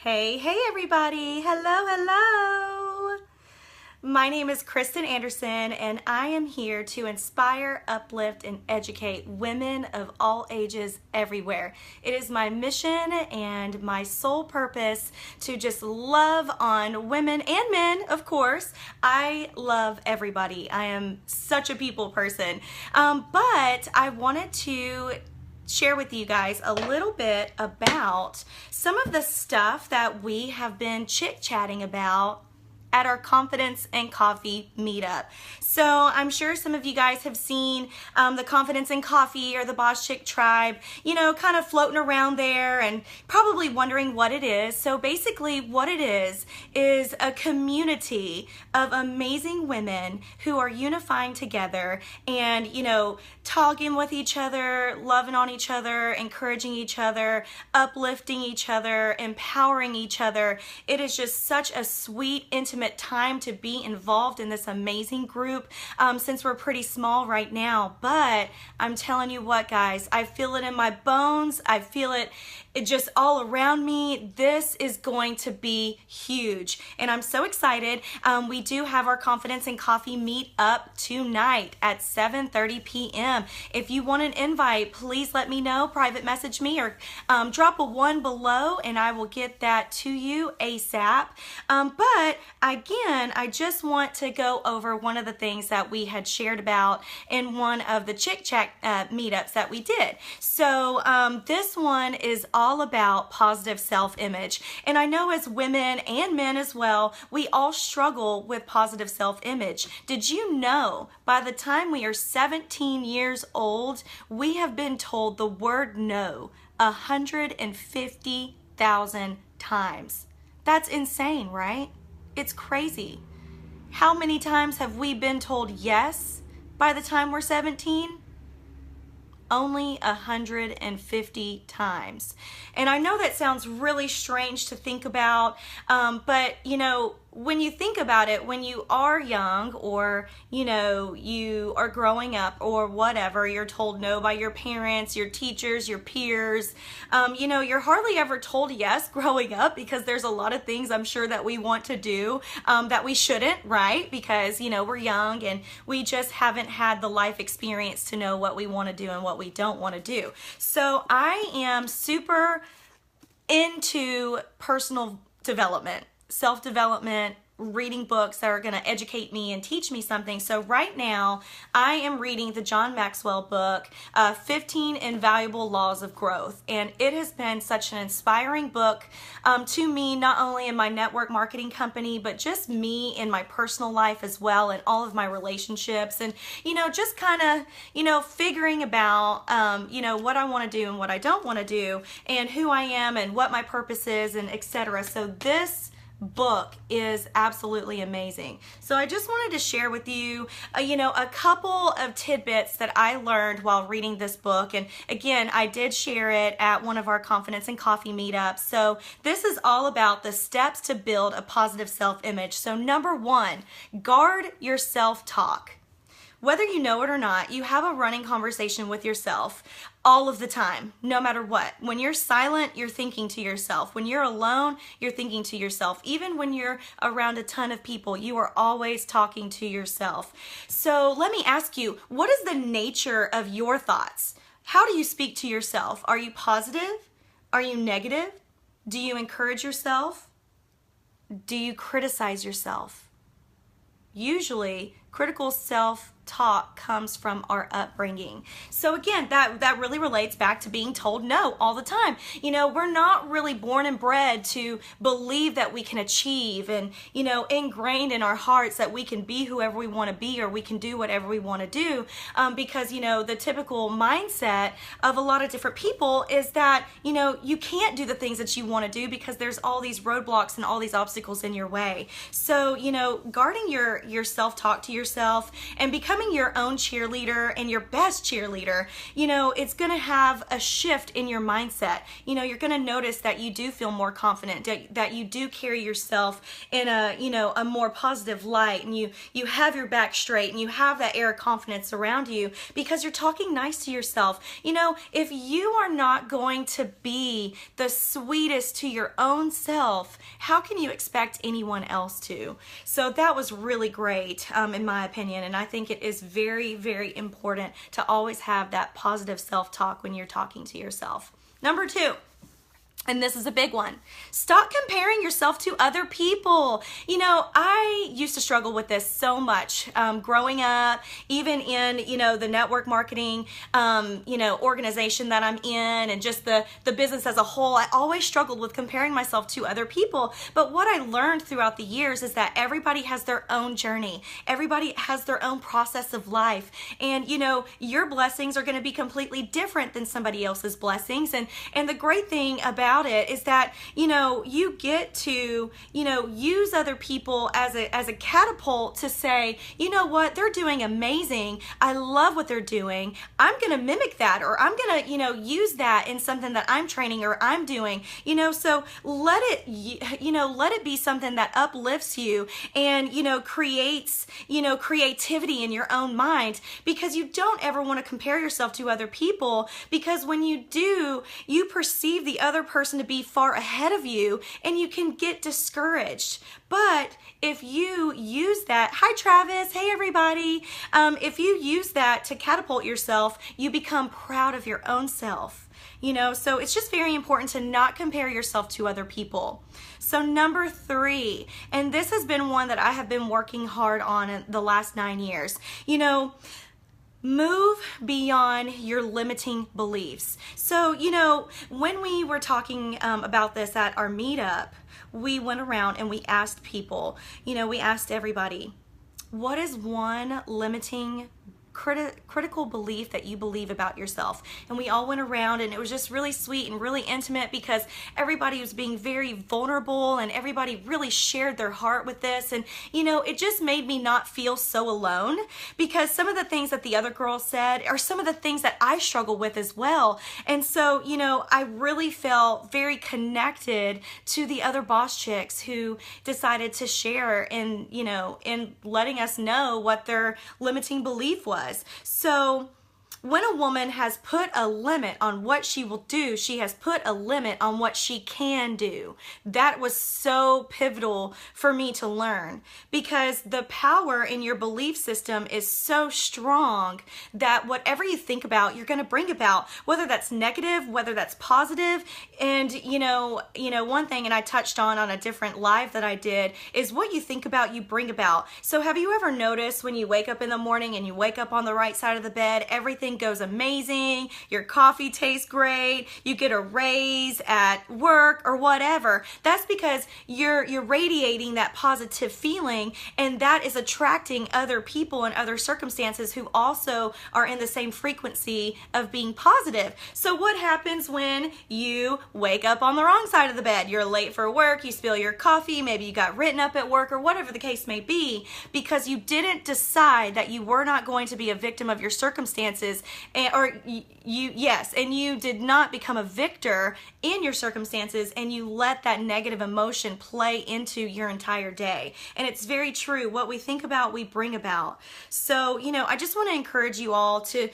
Hey everybody. Hello. My name is Kristen Anderson and I am here to inspire, uplift, and educate women of all ages everywhere. It is my mission and my sole purpose to just love on women and men, of course. I love everybody. I am such a people person. But I wanted to share with you guys a little bit about some of the stuff that we have been chit-chatting about at our Confidence and Coffee meetup. So I'm sure some of you guys have seen the Confidence and Coffee or the Boss Chick Tribe, kind of floating around there and probably wondering what it is. So basically what it is a community of amazing women who are unifying together and, talking with each other, loving on each other, encouraging each other, uplifting each other, empowering each other. It is just such a sweet, intimate time to be involved in this amazing group since we're pretty small right now. But I'm telling you what, guys, I feel it in my bones. I feel it just all around me. This is going to be huge and I'm so excited. We do have our Confidence and Coffee meet up tonight at 7:30 p.m. If you want an invite, please let me know, private message me or drop a 1 below and I will get that to you ASAP. But again, I just want to go over one of the things that we had shared about in one of the Chick Chat meetups that we did. So this one is all about positive self-image. And I know as women and men as well, we all struggle with positive self-image. Did you know by the time we are 17 years old, we have been told the word no 150,000 times? That's insane, right? It's crazy. How many times have we been told yes by the time we're 17? Only 150 times. And I know that sounds really strange to think about, but when you think about it, when you are young or, you are growing up or whatever, you're told no by your parents, your teachers, your peers, you're hardly ever told yes growing up because there's a lot of things I'm sure that we want to do that we shouldn't, right? Because, we're young and we just haven't had the life experience to know what we want to do and what we don't want to do. So I am super into personal development, self-development, reading books that are going to educate me and teach me something. So right now I am reading the John Maxwell book, 15 Invaluable Laws of Growth. And it has been such an inspiring book to me, not only in my network marketing company, but just me in my personal life as well and all of my relationships and, just kind of, figuring about, what I want to do and what I don't want to do and who I am and what my purpose is and etc. So this book is absolutely amazing. So I just wanted to share with you, a couple of tidbits that I learned while reading this book. And again, I did share it at one of our Confidence and Coffee meetups. So this is all about the steps to build a positive self-image. So number 1, guard your self-talk. Whether you know it or not, you have a running conversation with yourself all of the time, no matter what. When you're silent, you're thinking to yourself. When you're alone, you're thinking to yourself. Even when you're around a ton of people, you are always talking to yourself. So let me ask you, what is the nature of your thoughts? How do you speak to yourself? Are you positive? Are you negative? Do you encourage yourself? Do you criticize yourself? Usually, critical self-talk comes from our upbringing. So again, that really relates back to being told no all the time. We're not really born and bred to believe that we can achieve and, ingrained in our hearts that we can be whoever we want to be or we can do whatever we want to do because, the typical mindset of a lot of different people is that, you can't do the things that you want to do because there's all these roadblocks and all these obstacles in your way. So, guarding your self-talk to yourself, and because becoming your own cheerleader and your best cheerleader, it's going to have a shift in your mindset. You're going to notice that you do feel more confident, that you do carry yourself in a more positive light, and you have your back straight, and you have that air of confidence around you because you're talking nice to yourself. If you are not going to be the sweetest to your own self, how can you expect anyone else to? So that was really great, in my opinion, and I think it is very, very important to always have that positive self-talk when you're talking to yourself. Number 2, and this is a big one. Stop comparing yourself to other people. I used to struggle with this so much growing up, even in, the network marketing, organization that I'm in, and just the business as a whole. I always struggled with comparing myself to other people. But what I learned throughout the years is that everybody has their own journey. Everybody has their own process of life. And, your blessings are going to be completely different than somebody else's blessings. And the great thing about it is that you get to use other people as a catapult to say, what, they're doing amazing, I love what they're doing, I'm gonna mimic that, or I'm gonna use that in something that I'm training or I'm doing. So let it be something that uplifts you and creates creativity in your own mind, because you don't ever want to compare yourself to other people, because when you do, you perceive the other person to be far ahead of you, and you can get discouraged. But if you use that, hi Travis, hey everybody, if you use that to catapult yourself, you become proud of your own self. So it's just very important to not compare yourself to other people. So number 3, and this has been one that I have been working hard on in the last 9 years, move beyond your limiting beliefs. So, when we were talking about this at our meetup, we went around and we asked people, we asked everybody, what is one limiting critical belief that you believe about yourself? And we all went around, and it was just really sweet and really intimate, because everybody was being very vulnerable and everybody really shared their heart with this. And it just made me not feel so alone, because some of the things that the other girls said are some of the things that I struggle with as well. And so I really felt very connected to the other boss chicks who decided to share in letting us know what their limiting belief was. So when a woman has put a limit on what she will do, she has put a limit on what she can do. That was so pivotal for me to learn, because the power in your belief system is so strong that whatever you think about, you're going to bring about, whether that's negative, whether that's positive. And one thing, and I touched on a different live that I did, is what you think about, you bring about. So have you ever noticed when you wake up in the morning and you wake up on the right side of the bed, everything goes amazing, your coffee tastes great, you get a raise at work or whatever? That's because you're radiating that positive feeling, and that is attracting other people and other circumstances who also are in the same frequency of being positive. So what happens when you wake up on the wrong side of the bed? You're late for work, you spill your coffee, maybe you got written up at work, or whatever the case may be, because you didn't decide that you were not going to be a victim of your circumstances, and you did not become a victor in your circumstances, and you let that negative emotion play into your entire day. And it's very true. What we think about, we bring about. So, I just want to encourage you all to,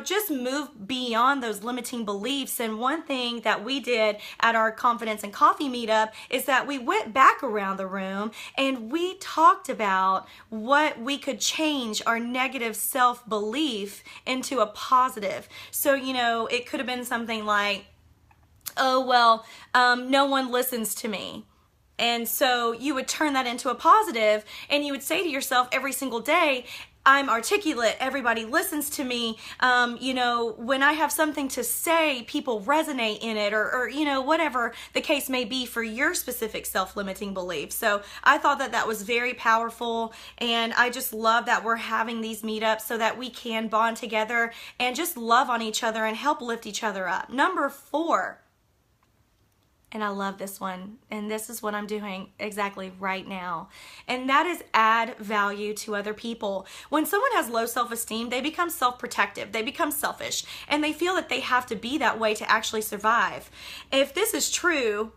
just move beyond those limiting beliefs. And one thing that we did at our Confidence and Coffee meetup is that we went back around the room and we talked about what we could change our negative self-belief into a positive. So, it could have been something like, oh, well, no one listens to me. And so you would turn that into a positive, and you would say to yourself every single day, I'm articulate, everybody listens to me, when I have something to say, people resonate in it, or whatever the case may be for your specific self-limiting belief. So I thought that was very powerful, and I just love that we're having these meetups so that we can bond together and just love on each other and help lift each other up. Number 4, And I love this one. And this is what I'm doing exactly right now. And that is add value to other people. When someone has low self-esteem, they become self-protective. They become selfish. And they feel that they have to be that way to actually survive. If this is true,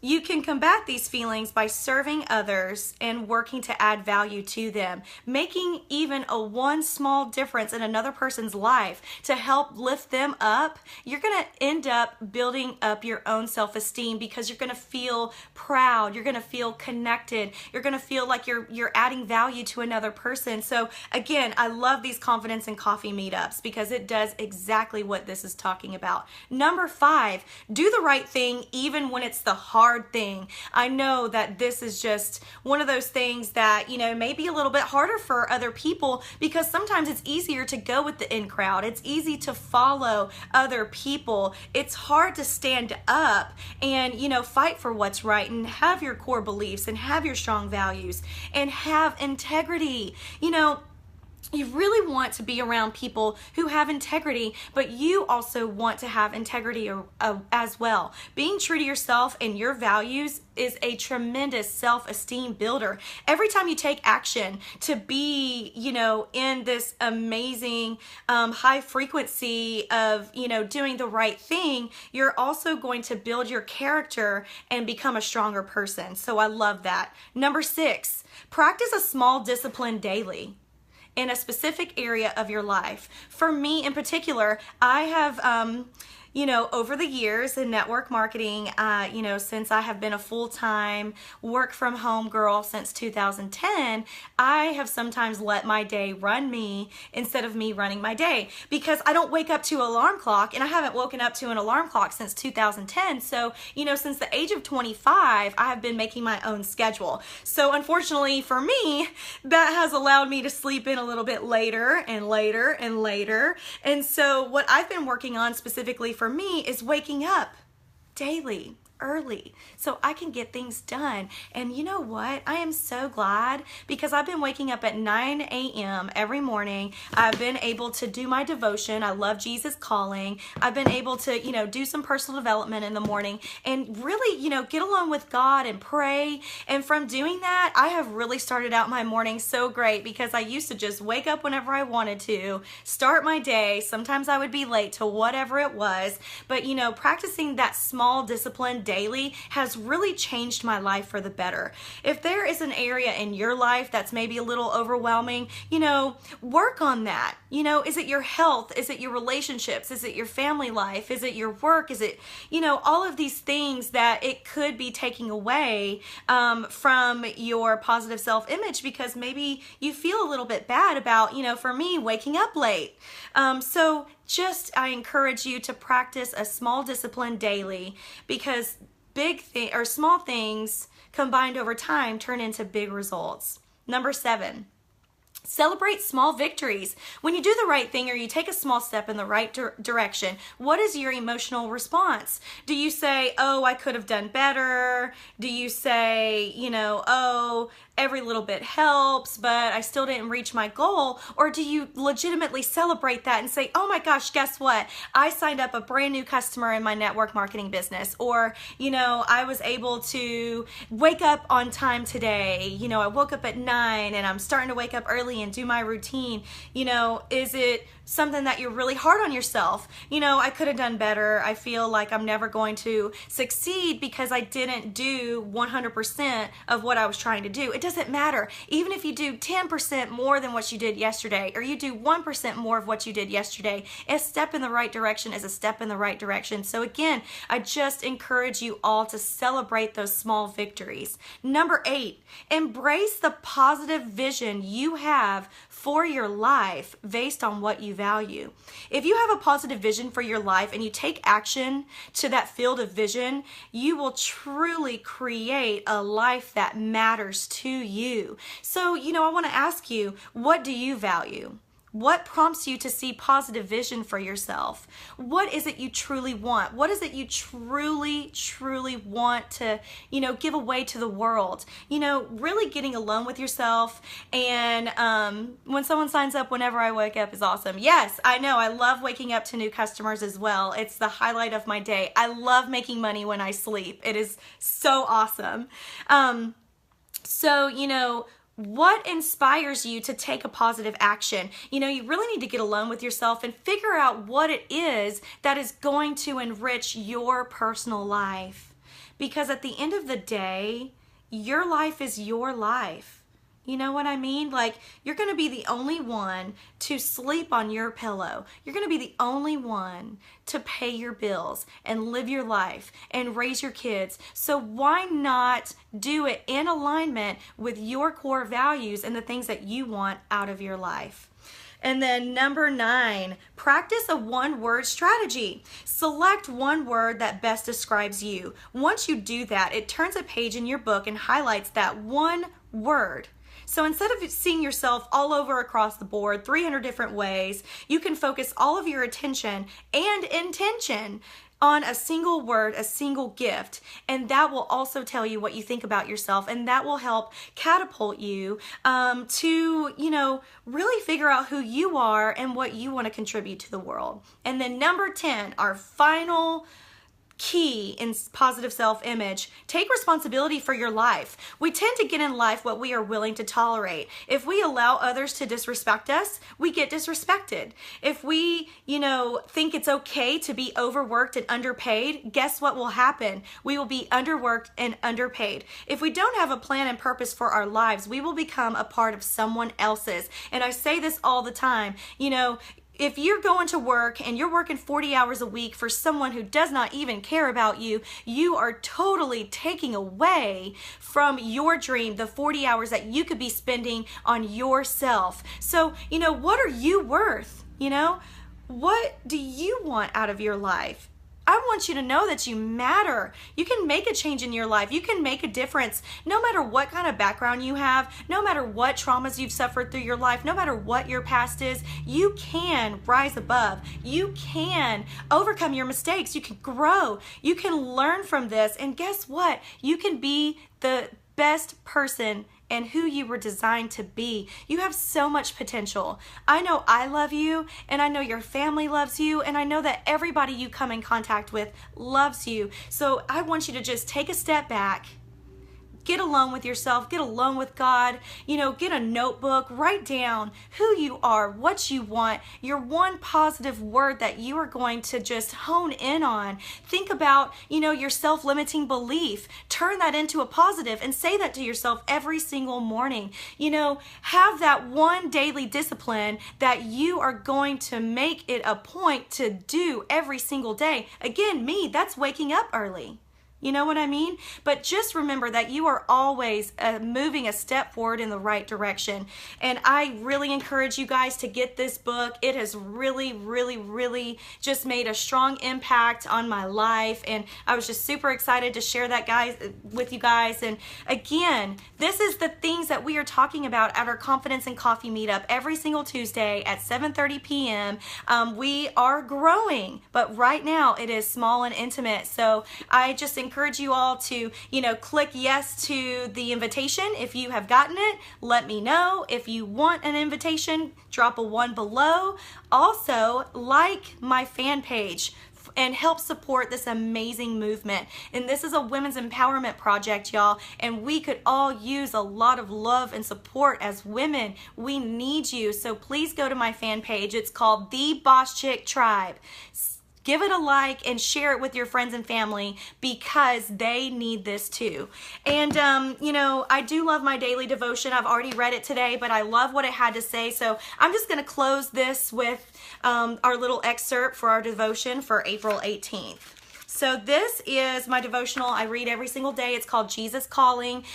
you can combat these feelings by serving others and working to add value to them, making even a one small difference in another person's life to help lift them up. You're going to end up building up your own self-esteem because you're going to feel proud. You're going to feel connected. You're going to feel like you're adding value to another person. So again, I love these confidence and coffee meetups because it does exactly what this is talking about. Number 5, do the right thing even when it's the hard thing. I know that this is just one of those things that, may be a little bit harder for other people because sometimes it's easier to go with the in crowd. It's easy to follow other people. It's hard to stand up and, fight for what's right and have your core beliefs and have your strong values and have integrity. You really want to be around people who have integrity, but you also want to have integrity as well. Being true to yourself and your values is a tremendous self-esteem builder. Every time you take action to be, in this amazing high frequency of, doing the right thing, you're also going to build your character and become a stronger person. So I love that. Number 6, practice a small discipline daily in a specific area of your life. For me in particular, I have, over the years in network marketing, since I have been a full-time work from home girl since 2010, I have sometimes let my day run me instead of me running my day because I don't wake up to an alarm clock, and I haven't woken up to an alarm clock since 2010. So, since the age of 25, I have been making my own schedule. So unfortunately for me, that has allowed me to sleep in a little bit later and later and later. And so what I've been working on specifically for me is waking up daily, early, so I can get things done. And you know what? I am so glad because I've been waking up at 9 a.m. every morning. I've been able to do my devotion. I love Jesus Calling. I've been able to, do some personal development in the morning and really, get along with God and pray. And from doing that, I have really started out my morning so great because I used to just wake up whenever I wanted to, start my day. Sometimes I would be late to whatever it was, but, practicing that small discipline daily has really changed my life for the better. If there is an area in your life that's maybe a little overwhelming, work on that. Is it your health? Is it your relationships? Is it your family life? Is it your work? Is it, all of these things that it could be taking away from your positive self-image because maybe you feel a little bit bad about, for me, waking up late. So I encourage you to practice a small discipline daily because small things combined over time turn into big results. Number 7, celebrate small victories. When you do the right thing or you take a small step in the right direction, what is your emotional response? Do you say, oh, I could have done better? Do you say, oh, every little bit helps, but I still didn't reach my goal? Or do you legitimately celebrate that and say, oh my gosh, guess what? I signed up a brand new customer in my network marketing business. Or, I was able to wake up on time today. I woke up at 9 and I'm starting to wake up early and do my routine. Is it something that you're really hard on yourself? I could have done better. I feel like I'm never going to succeed because I didn't do 100% of what I was trying to do. It doesn't matter. Even if you do 10% more than what you did yesterday, or you do 1% more of what you did yesterday, a step in the right direction is a step in the right direction. So again, I just encourage you all to celebrate those small victories. Number 8, embrace the positive vision you have for your life based on what you value. If you have a positive vision for your life and you take action to that field of vision, you will truly create a life that matters to you. So, I want to ask you, what do you value? What prompts you to see positive vision for yourself? What is it you truly want? What is it you truly, truly want to, give away to the world? Really getting alone with yourself. And when someone signs up whenever I wake up is awesome. Yes, I know. I love waking up to new customers as well. It's the highlight of my day. I love making money when I sleep. It is so awesome. What inspires you to take a positive action? You really need to get alone with yourself and figure out what it is that is going to enrich your personal life. Because at the end of the day, your life is your life. You know what I mean? Like, you're going to be the only one to sleep on your pillow. You're going to be the only one to pay your bills and live your life and raise your kids. So why not do it in alignment with your core values and the things that you want out of your life? And then number 9, practice a one-word strategy. Select one word that best describes you. Once you do that, it turns a page in your book and highlights that one word. So instead of seeing yourself all over across the board, 300 different ways, you can focus all of your attention and intention on a single word, a single gift, and that will also tell you what you think about yourself, and that will help catapult you to, really figure out who you are and what you want to contribute to the world. And then number 10, our final key in positive self-image, take responsibility for your life. We tend to get in life what we are willing to tolerate. If we allow others to disrespect us, we get disrespected. If we, think it's okay to be overworked and underpaid, guess what will happen? We will be underworked and underpaid. If we don't have a plan and purpose for our lives, we will become a part of someone else's. And I say this all the time, if you're going to work and you're working 40 hours a week for someone who does not even care about you, you are totally taking away from your dream the 40 hours that you could be spending on yourself. So, what are you worth? What do you want out of your life? I want you to know that you matter. You can make a change in your life. You can make a difference no matter what kind of background you have, no matter what traumas you've suffered through your life, no matter what your past is. You can rise above. You can overcome your mistakes. You can grow. You can learn from this. And guess what? You can be the best person and who you were designed to be. You have so much potential. I know I love you, and I know your family loves you, and I know that everybody you come in contact with loves you. So I want you to just take a step back, get alone with yourself, get alone with God, get a notebook, write down who you are, what you want, your one positive word that you are going to just hone in on. Think about, your self-limiting belief. Turn that into a positive and say that to yourself every single morning. Have that one daily discipline that you are going to make it a point to do every single day. Again, that's waking up early. You know what I mean? But just remember that you are always moving a step forward in the right direction. And I really encourage you guys to get this book. It has really, really, really just made a strong impact on my life. And I was just super excited to share that with you guys. And again, this is the things that we are talking about at our Confidence and Coffee meetup every single Tuesday at 7:30 p.m. We are growing, but right now it is small and intimate. So I just encourage you all to, click yes to the invitation. If you have gotten it, let me know. If you want an invitation, drop a 1 below. Also, like my fan page and help support this amazing movement. And this is a women's empowerment project, y'all, and we could all use a lot of love and support as women. We need you. So please go to my fan page. It's called The Boss Chick Tribe. Give it a like and share it with your friends and family because they need this too. And, I do love my daily devotion. I've already read it today, but I love what it had to say. So I'm just going to close this with our little excerpt for our devotion for April 18th. So this is my devotional I read every single day. It's called Jesus Calling.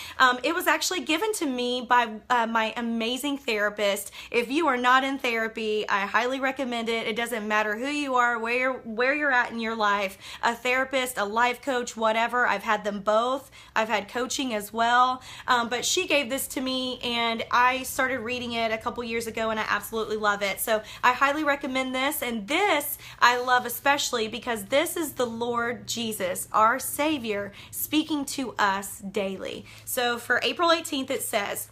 It was actually given to me by my amazing therapist. If you are not in therapy, I highly recommend it. It doesn't matter who you are, where you're at in your life. A therapist, a life coach, whatever. I've had them both. I've had coaching as well. But she gave this to me, and I started reading it a couple years ago, and I absolutely love it. So I highly recommend this. And this I love especially because this is the Lord Jesus, our Savior, speaking to us daily. So for April 18th, it says,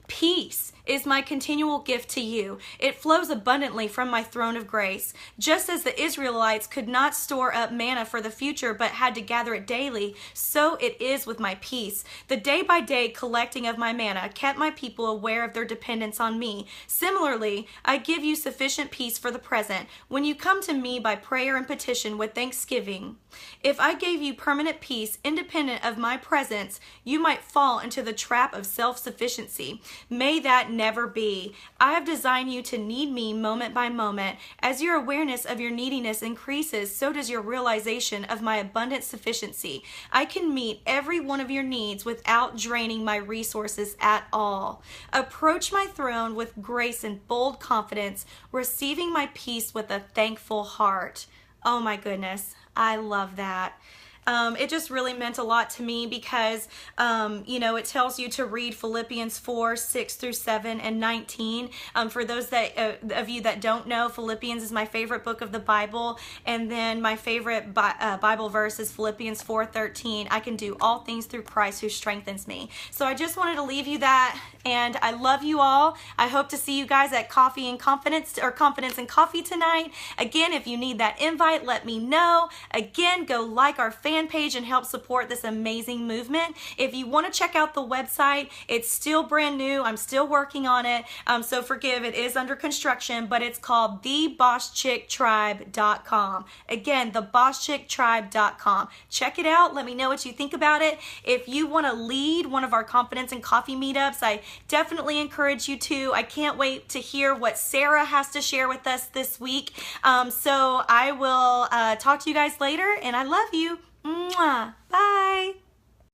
"Peace is my continual gift to you. It flows abundantly from my throne of grace. Just as the Israelites could not store up manna for the future but had to gather it daily, so it is with my peace. The day-by-day collecting of my manna kept my people aware of their dependence on me. Similarly, I give you sufficient peace for the present when you come to me by prayer and petition with thanksgiving. If I gave you permanent peace independent of my presence, you might fall into the trap of self-sufficiency. May that never be. I have designed you to need me moment by moment. As your awareness of your neediness increases, so does your realization of my abundant sufficiency. I can meet every one of your needs without draining my resources at all. Approach my throne with grace and bold confidence, receiving my peace with a thankful heart." Oh my goodness, I love that. It just really meant a lot to me because, it tells you to read Philippians 4, 6 through 7 and 19. For those of you that don't know, Philippians is my favorite book of the Bible. And then my favorite Bible verse is Philippians 4:13. I can do all things through Christ who strengthens me. So I just wanted to leave you that. And I love you all. I hope to see you guys at Coffee and Confidence or Confidence and Coffee tonight. Again, if you need that invite, let me know. Again, go like our fan page and help support this amazing movement. If you want to check out the website, it's still brand new. I'm still working on it. So forgive, it is under construction, but it's called thebosschicktribe.com. Again, thebosschicktribe.com. Check it out. Let me know what you think about it. If you want to lead one of our Confidence and Coffee meetups, I definitely encourage you to. I can't wait to hear what Sarah has to share with us this week. So I will talk to you guys later, and I love you. Mwah. Bye.